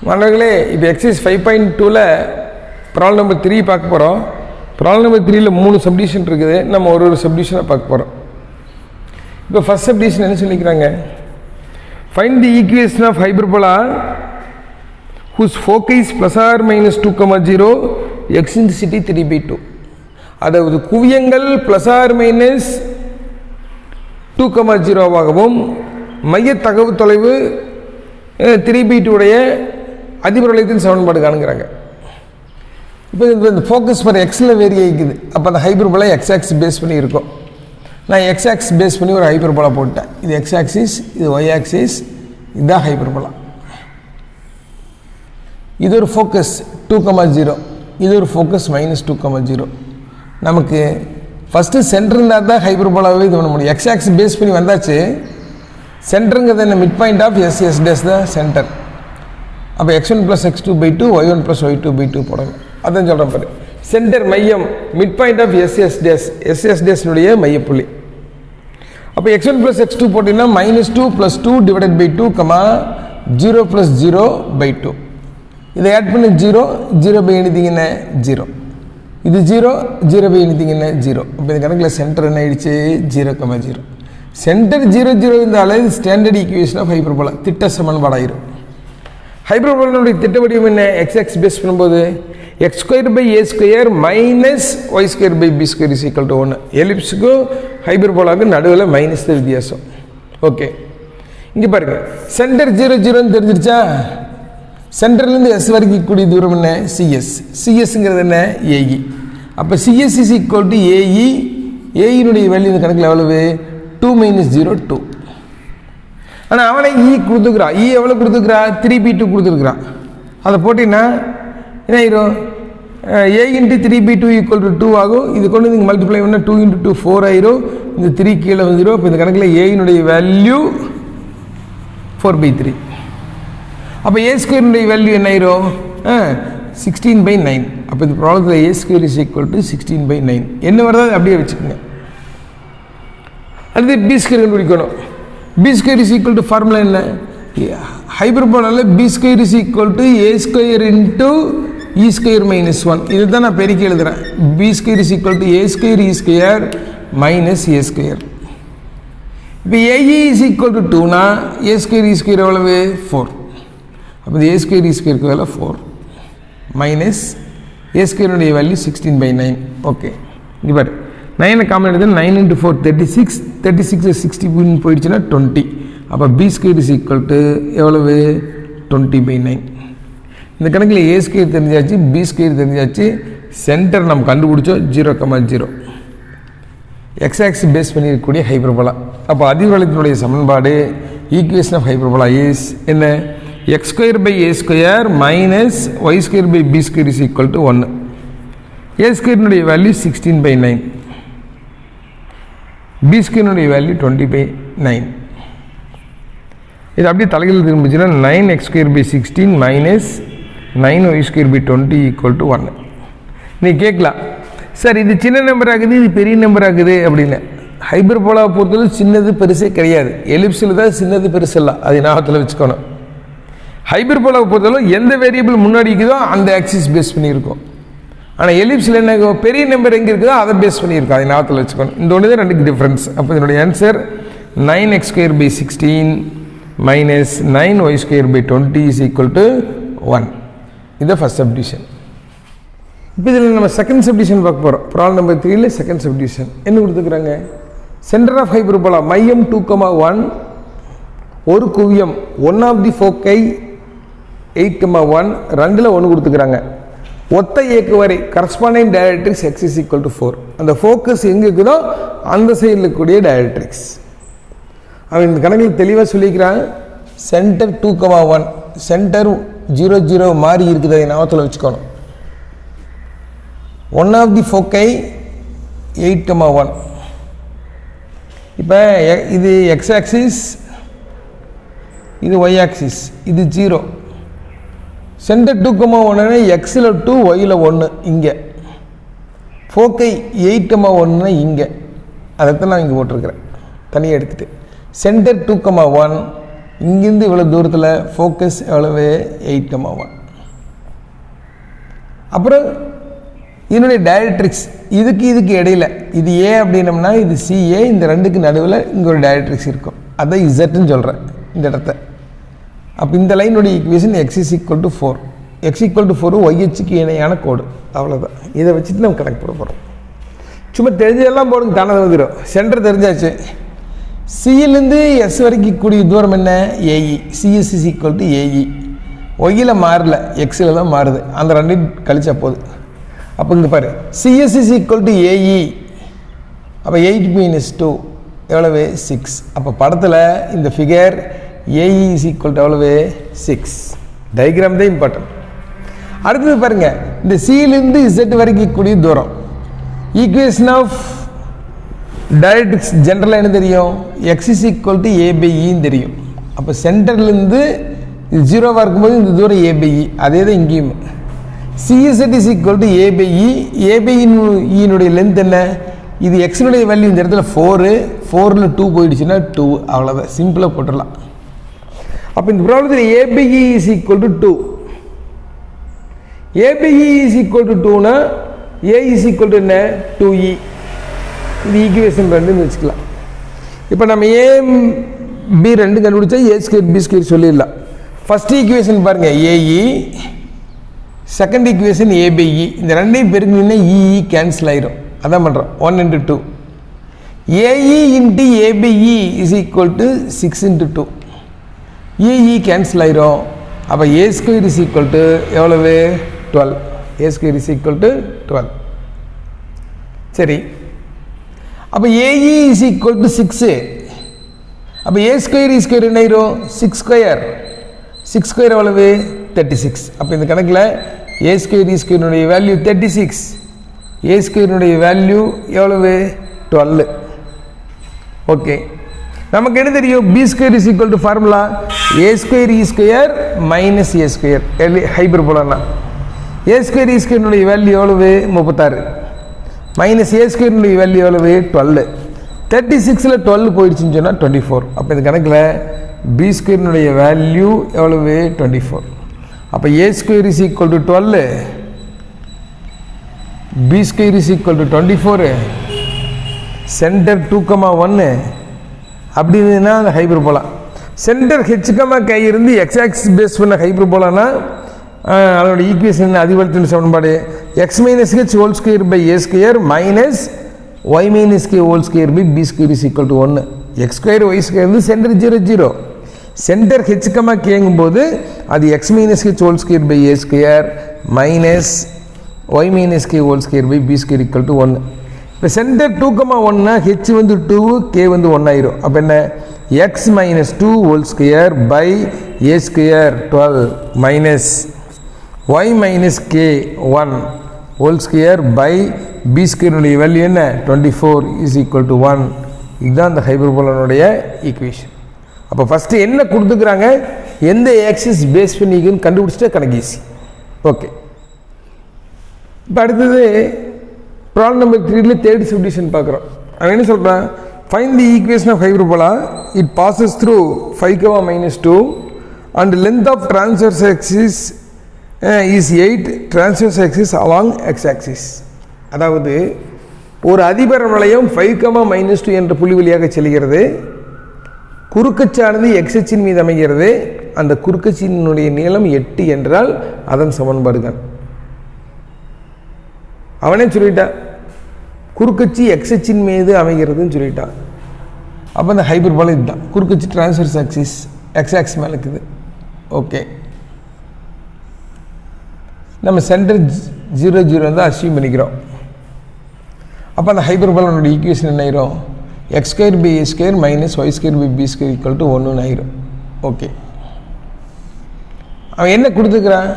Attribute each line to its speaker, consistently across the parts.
Speaker 1: மாணவர்களே, இப்போ exercise 5.2ல் problem number 3 பார்க்க போகிறோம். ப்ராப்ளம் நம்பர் 3ல் 3 சப்டிஷன் இருக்குது. நம்ம ஒரு சப்டிஷனை பார்க்க போகிறோம். இப்போ ஃபர்ஸ்ட் சப்டிஷன் என்ன சொல்லிக்கிறாங்க? Find the equation of hyperbola whose foci is plus or minus 2,0, eccentricity 3/2. அதாவது குவியங்கள் ப்ளஸ் ஆர் மைனஸ் 2,0 மைய தகவு தொலைவு 3/2 உடைய அதிபரவளையத்தின் சமன்பாடு காணுங்கிறாங்க. இப்போ இந்த ஃபோக்கஸ் ஃபார் எக்ஸில் வேரி ஆகிக்குது. அப்போ அந்த ஹைபர்போலா எக்ஸ் ஆக்சிஸ் பேஸ் பண்ணி இருக்கும். நான் எக்ஸ் ஆக்சிஸ் பேஸ் பண்ணி ஒரு ஹைபர்போலா போட்டேன். இது எக்ஸ் ஆக்சிஸ், இது ஒய் ஆக்சிஸ், இதுதான் ஹைபர்போலா. இது ஒரு ஃபோக்கஸ் 2,0, இது ஒரு ஃபோக்கஸ் -2,0. நமக்கு ஃபஸ்ட்டு சென்டர் இருந்தால் தான் ஹைபர்போலாவே இது பண்ண முடியும். எக்ஸ் ஆக்சிஸ் பேஸ் பண்ணி வந்தாச்சு. சென்டருங்கிறது என்ன? Mid point of S dash தான் சென்டர். அப்போ x1 + x2/2 y1 + y2/2 போடணும். அதான் சொல்கிறேன் பாரு. சென்டர் மையம் மிட் பாயிண்ட் ஆஃப் எஸ் டேஸ்னுடைய மையப்புள்ளி. அப்போ x1 + x2 போட்டிங்கன்னா -2 + 2 / 2, 0 + 0/2. இதை ஆட் பண்ணி 0 பை எனிதிங்கன்னா 0. இது 0 பை எனிதிங்கன்னா 0. அப்போ இந்த கணக்கில் சென்டர் என்ன ஆயிடுச்சு? 0,0. சென்டர் 0 இருந்தாலே இது ஸ்டாண்டர்ட் ஈக்குவேஷன் ஆஃப் ஹைபர்போலா, திட்ட சமன்பாடாயிரும். ஹைபர்போலாவுடைய திட்ட வடிவம் என்ன? எக்ஸ் பேஸ் பண்ணும்போது x² / a² - y² / b² = 1. எலிப்ஸுக்கும் ஹைபர்போலாவுக்கும் நடுவில் மைனஸ் தான் வித்தியாசம். ஓகே, இங்கே பாருங்க, சென்டர் 0 தெரிஞ்சிருச்சா? சென்டர்லேருந்து எஸ் வரைக்கும் கூடிய தூரம் என்ன? சிஎஸ்ங்கிறது என்ன? ஏஇ. அப்போ சிஎஸ் = ஏஇ. ஏஇனுடைய வேல்யூ இந்த கணக்கில் எவ்வளவு? 2 - 0 2. ஆனால் அவனை கொடுத்துக்கிறான். எவ்வளோ கொடுத்துக்கிறா? 3/2 கொடுத்துருக்குறான். அதை போட்டிங்கன்னா என்ன ஆயிரும்? a × 3/2 = 2 ஆகும். இது கொண்டு நீங்கள் மல்டிப்ளை பண்ணால் 2 × 2 4 ஆயிரும். இந்த 3 கீழே வந்துடும். இப்போ இந்த கணக்கில் ஏனுடைய வேல்யூ 4/3. அப்போ a² வேல்யூ என்ன ஆயிரும்? 16/9. அப்போ இந்த ப்ராப்ளத்தில் a² = 16/9 என்ன வருதோ அது அப்படியே வச்சுக்கோங்க. அடுத்து b² கண்டுபிடிக்கணும். b² ஃபார்முலா என்ன? ஹைபர்போலால b² = a² × e² - 1. இதுதான் நான் பெருக்கி எழுதுறேன். b² = a² e² - a². இப்போ ae = 2னா a² e² எவ்வளவு? 4. அப்போ a² e² வேலை 4 மைனஸ் a² வேல்யூ 16/9. ஓகே, இங்கே பாரு, 9 காமன் எடுத்து 9 × 4 36. 36 60 போயிடுச்சுன்னா 20. அப்போ b² = எவ்வளவு? 20/9. இந்த கணக்கில் a² தெரிஞ்சாச்சு, b² தெரிஞ்சாச்சு. சென்டர் நம்ம கண்டுபிடிச்சோம் 0,0. எக்ஸ் ஆக்சிஸ் பேஸ் பண்ணியிருக்கக்கூடிய ஹைபர்போலா. அப்போ அதிர்வலயத்தினுடைய சமன்பாடு ஈக்குவேஷன் ஆஃப் ஹைபர்போலா இஸ் என்ன? x² / a² - y² / b² = 1. a² value 16/9, b² value 20/9. இது அப்படியே தலைகள் திரும்பிச்சுன்னா 9x² / 16 - 9y² / 20 = 1. நீ கேட்கலாம், சார் இது சின்ன நம்பர் ஆகுது, இது பெரிய நம்பர் ஆகுது அப்படின்னு. ஹைபர்போலாவை பொறுத்தவரை சின்னது பெருசே கிடையாது. எலிப்ஸில் தான் சின்னது பெருசெல்லாம், அது ஞாபகத்தில் வச்சுக்கணும். ஹைபர்போலாவை பொறுத்தவரை எந்த வேரியபிள் முன்னாடி இருக்குதோ அந்த ஆக்சிஸ் பேஸ் பண்ணியிருக்கோம். ஆனால் எலிப்ஸில் என்ன பெரிய நம்பர் எங்கே இருக்குதோ அதை பேஸ் பண்ணியிருக்கோம், அதை ஞாபகத்தில் வச்சுக்கணும். இந்த ஒன்று தான் ரெண்டுக்கு டிஃப்ரென்ஸ். அப்போ இதனுடைய ஆன்சர் 9x² / 16 - 9y² / 20 = 1. இதுதான் ஃபர்ஸ்ட் சப்டிஷன். இப்போ இதில் நம்ம செகண்ட் சப்டிஷன் பார்க்க போகிறோம். ப்ராப்ளம் நம்பர் 3ல் செகண்ட் சப்டிஷன் என்ன கொடுத்துக்கிறாங்க? சென்டர் ஆஃப் ஹைபர்போலா மையம் 2,1, ஒரு குவியம் 1 ஆஃப் தி ஃபோக்கை 8,1, 2ல் 1 கொடுத்துக்கிறாங்க. ஒத்த இயக்கு வரை கரஸ்பாண்டிங் டைரக்ட்ரிக்ஸ் x = 4. அந்த ஃபோக்கஸ் எங்கே இருக்குதோ அந்த சைடில் இருக்கக்கூடிய டைரக்ட்ரிக்ஸ். அவன் இந்த கணக்கில் தெளிவாக சொல்லிக்கிறான். சென்டர் 2,1, சென்டர் 0 மாறி இருக்குது, அதை ஞாபகத்தில் வச்சுக்கணும். 1 ஆஃப் தி ஃபோக்கை 8,1. இப்போ இது எக்ஸ் ஆக்சிஸ், இது ஒய் ஆக்சிஸ், இது 0. சென்டர் 2,1 எக்ஸில் 2 ஒயில் 1 இங்கே. ஃபோக்கை 8,1 இங்கே. அதைத்தான் நான் இங்கே போட்டிருக்கிறேன் தனியாக எடுத்துகிட்டு. சென்டர் 2,1 இங்கிருந்து இவ்வளோ தூரத்தில் ஃபோக்கஸ் எவ்வளவு 8,1. அப்புறம் இதனுடைய டைரக்ட்ரிக்ஸ் இதுக்கு இடையில இது ஏ அப்படின்னம்னா இது சிஏ, இந்த ரெண்டுக்கு நடுவில் இங்கே ஒரு டைரக்ட்ரிக்ஸ் இருக்கும், அதான் இசட்னு சொல்கிறேன் இந்த இடத்த. அப்போ இந்த லைனுடைய equation x is equal to 4, x equal to 4 ஒய்ஹெச்சுக்கு இணையான கோடு, அவ்வளோதான். இதை வச்சுட்டு நம்ம கணக்கு போட போகிறோம். சும்மா தெரிஞ்சதெல்லாம் போடுங்க, தானே வந்துடும். சென்டர் தெரிஞ்சாச்சு. சியிலேருந்து எஸ் வரைக்கும் கூடிய தூரம் என்ன? A e. CS is equal to a e. ஒய்யில் மாறல, எக்ஸில் தான் மாறுது, அந்த ரெண்டையும் கழிச்சா போகுது. அப்போ இங்கே பாரு, CS is equal to AE. அப்போ 8 - 2 எவ்வளவு? 6. அப்போ படத்தில் இந்த figure AE is equal to எவ்வளவு? 6. டயக்ராம் தான் இம்பார்ட்டன்ட். அடுத்தது பாருங்கள், இந்த சியிலேருந்து இசட் வரைக்கும் கூடிய தூரம். ஈக்குவேஷன் ஆஃப் டைரக்ட்ரிக்ஸ் ஜென்ரலாக என்ன தெரியும்? X is equal to a by இன்னு தெரியும். அப்போ சென்டர்லேருந்து இது 0வாக இருக்கும்போது இந்த தூரம் ஏ பை இ, அதே தான் இங்கேயும். சிஎஸ்எட் is equal to a by e. A by இனுடைய லென்த் என்ன? இது எக்ஸினுடைய வேல்யூ இந்த இடத்துல 4, 4ல் 2 போயிடுச்சுன்னா 2, அவ்வளோதான். சிம்பிளாக போட்டுடலாம். அப்போ இந்த ப்ராப்ளத்தில் a by e is equal to 2. A by e is equal to 2னா ஏ இஸ் ஈக்குவல் டு என்ன? 2e. இது ஈக்குவேஷன் 2ன்னு வச்சுக்கலாம். இப்போ நம்ம ஏ பி 2 கண்டுபிடிச்சா ஏ ஸ்கொயர் பி ஸ்கொயர் சொல்லிடலாம். ஃபர்ஸ்ட் ஈக்குவேஷன் பாருங்கள், a e. Second equation a by e. இந்த ரெண்டையும் பெருக்கினீங்கன்னா இஇ கேன்சல் ஆயிரும். அதான் பண்ணுறோம். 1 × 2. AE into a by e is equal to 6 × 2. E e cancel ஆயிரும். அப்போ a square is equal to எவ்வளவு? 12. A square is equal to 12. சரி, அப்போ ஏஇ இஸ் ஈக்குவல் டு 6. அப்போ ஏ ஸ்கொயர் இ ஸ்கொயர் என்ன ஆயிரும்? 6 ஸ்கொயர். 6 ஸ்கொயர் எவ்வளவு? 36. அப்போ இந்த கணக்கில் ஏ ஸ்கொயர் இ ஸ்கொயருடைய வேல்யூ 36, ஏ ஸ்கொயருடைய வேல்யூ எவ்வளவு? 12. ஓகே, நமக்கு என்ன தெரியும்? B square is equal to formula a square e square minus a square, ஹைப்பர்போலானா. ஏ ஸ்கொயர் இ ஸ்கொயருடைய வேல்யூ எவ்வளவு? 36. மைனஸ் ஏ ஸ்கொயருடைய வேல்யூ எவ்வளவு? 12. 36ல் 12 போயிடுச்சுன்னு சொன்னால் 24. அப்போ இந்த கணக்கில் பி ஸ்கொயருடைய வேல்யூ எவ்வளவு? 24. அப்போ a square is equal to 12, b square is equal to 24, centre 2,1 அப்படி இருந்ததுன்னா அந்த ஹைப்பர்போலா. சென்டர் ஹெச்,கை இருந்து எக்ஸ் ஆக்சிஸ் பேஸ் பண்ண ஹைப்பர்போலானா அதோட ஈக்குவேஷன் அதிகபட்ச சமன்பாடு x minus h whole square by a square minus y minus k whole square by b square is equal to 1. X square y square வந்து centre 0, 0. Centre ஹெச்,கேங்கும் போது அது x minus h whole square by a square minus y minus k whole square by b square equal to 1. இப்போ centre 2,1னா H வந்து 2, K வந்து 1 ஆயிரும். அப்போ என்ன? X minus 2 whole square by a square 12 minus y minus k 1 whole square by b ஸ்கொயருடைய value என்ன? 24 is equal to 1. இதுதான் அந்த ஹைப்பர்போலானுடைய ஈக்குவேஷன். அப்போ ஃபஸ்ட்டு என்ன கொடுத்துக்கிறாங்க, எந்த ஆக்சிஸ் பேஸ் பண்ணிக்குன்னு கண்டுபிடிச்சிட்டா கணக்கு ஈஸி. ஓகே, இப்போ அடுத்தது ப்ராப்ளம் நம்பர் 3ல தேர்ட் சப்டிவிஷன் பார்க்குறோம். அவன் என்ன சொல்கிறான்? Find the equation of hyperbola. It passes through 5, -2 and length of transverse axis is 8 transverse axis along x axis. அதாவது ஒரு அதிபர வளையம் 5, -2 என்ற புள்ளி வழியாக செல்கிறது. குறுக்கச்சானது எக்ஸச்சின் மீது அமைகிறது. அந்த குறுக்கச்சினுடைய நீளம் 8 என்றால் அதன் சமன்பாடுகள். அவனே சொல்லிட்டான், குறுக்கச்சி எக்ஸச்சின் மீது அமைகிறதுன்னு சொல்லிட்டான். அப்போ அந்த ஹைப்பர்போலா இதுதான். குறுக்கச்சி டிரான்ஸ்வர்ஸ் ஆக்சிஸ் எக்ஸ் ஆக்சிஸ் மேலே இருக்குது. ஓகே, நம்ம சென்டர் 0, 0 தான் அசியூம் பண்ணிக்கிறோம். அப்போ அந்த ஹைப்பர்போலானுடைய ஈக்குவேஷன் என்ன ஆயிரும்? X square by a square minus y square by b square equal to 1 ஆயிரும். ஓகே, அவன் என்ன கொடுத்துக்கிறான்?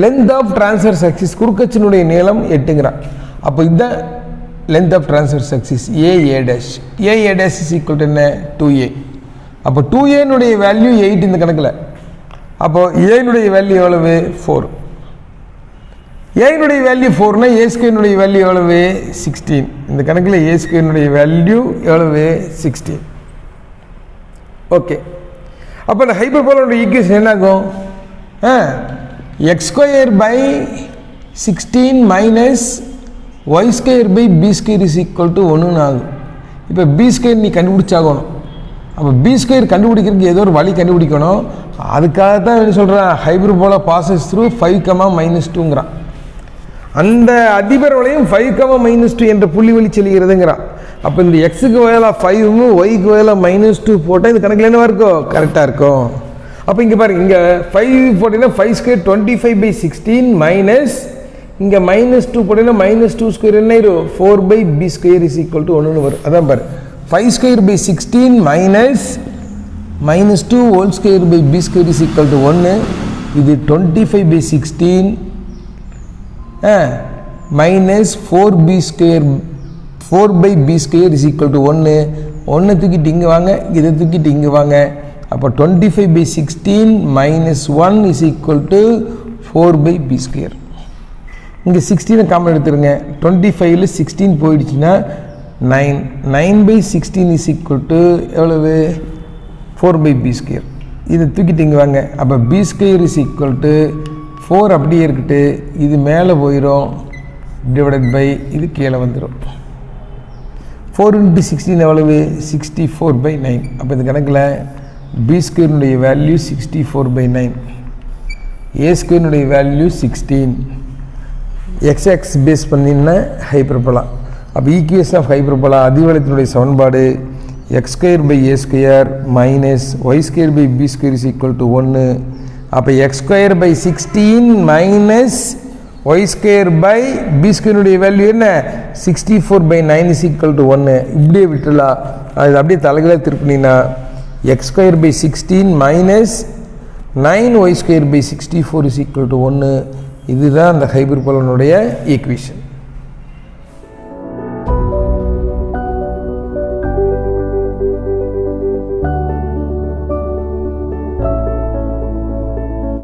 Speaker 1: லென்த் ஆஃப் டிரான்ஸ்வர்ஸ் ஆக்சிஸ், குறுக்கச்சினுடைய நீளம் 8ங்கிறான். அப்போ இதுதான் length of transverse axis AA dash. AA dash is equal to என்ன? 2a. அப்போ 2a வேல்யூ 8 இந்த கணக்கில். அப்போ ஏனுடைய வேல்யூ எவ்வளவு? 4. ஏனுடைய வேல்யூ 4னா ஏ ஸ்கொயருடைய வேல்யூ எவ்வளவு? 16. இந்த கணக்கில் ஏ ஸ்கொயருடைய வேல்யூ எவ்வளவு? 16. ஓகே, அப்போ இந்த ஹைப்பர்போலோட ஈக்குவேஷன் என்ன ஆகும்? X square by 16 minus y square by b square is equal to 1ன்னு ஆகும். இப்போ பி ஸ்கொயர் நீ கண்டுபிடிச்சாகணும். அப்போ பி ஸ்கொயர் கண்டுபிடிக்கிறதுக்கு ஏதோ ஒரு வழி கண்டுபிடிக்கணும். அதுக்காக தான் என்ன சொல்கிறான், ஹைப்பர்போலா பாசஸ் த்ரூ 5, -2ங்கிறான். அந்த அதிபர் வளையம் 5, -2 என்ற புள்ளி வழி செல்கிறதுங்கிறான். அப்போ இந்த எக்ஸுக்கு பதிலாக 5 ஒய்க்கு பதிலாக -2 போட்டால் இது கணக்கில் என்னவா இருக்கும்? கரெக்டாக இருக்கும். அப்போ இங்கே பாருங்க, இங்கே 5 போட்டிங்கன்னா 5 ஸ்கொயர் 25/16 மைனஸ் இங்கே -2 போட்டிங்கன்னா -2 ஸ்கொயர் என்ன ஆயிரும்? 4/b square is equal to 1ன்னு வரும். அதான் பாரு, 5 square by 16 minus -2 whole square by b square is equal to 1. இது 25/16 minus 4b square 4/b square is equal to 1. 1 தூக்கிட்டு இங்கே வாங்க, இதை தூக்கிட்டு இங்கே வாங்க. அப்போ 25/16 minus 1 is equal to 4/b square. இங்கே 16 காமன் எடுத்துருங்க. 25ல் 16 போயிடுச்சுன்னா 9. 9/16 இஸ் ஈக்குவல் டு எவ்வளவு? 4/b square. இதை தூக்கிட்டு இங்கே வாங்க. அப்போ b square is equal to 4 அப்படியே இருக்கட்டு, இது மேலே போயிடும், டிவைடட் பை இது கீழே வந்துடும். 4 × 16 எவ்வளவு? 64/9. அப்போ இந்த கணக்கில் b ஸ்கொயருடைய வேல்யூ 64/9, a ஸ்கொயருடைய வேல்யூ 16. எக்ஸ் பேஸ் பண்ணினா ஹைப்பர்போலா. அப்போ ஈக்குவேஷன் ஆஃப் ஹைப்பர்போலா அதிவலத்தினுடைய சமன்பாடு x square by a square minus y square by b square is equal to 1. அப்போ x square by 16 minus y square by b ஸ்கொயருடைய value என்ன? 64/9 is equal to 1. இப்படியே விட்டுலாம், அது அப்படியே தலைகளாக திருப்பினா x square by 16 minus 9 y square by 64 is equal to 1. இதுதான் அந்த ஹைப்பர்போலனுடைய ஈக்குவேஷன்.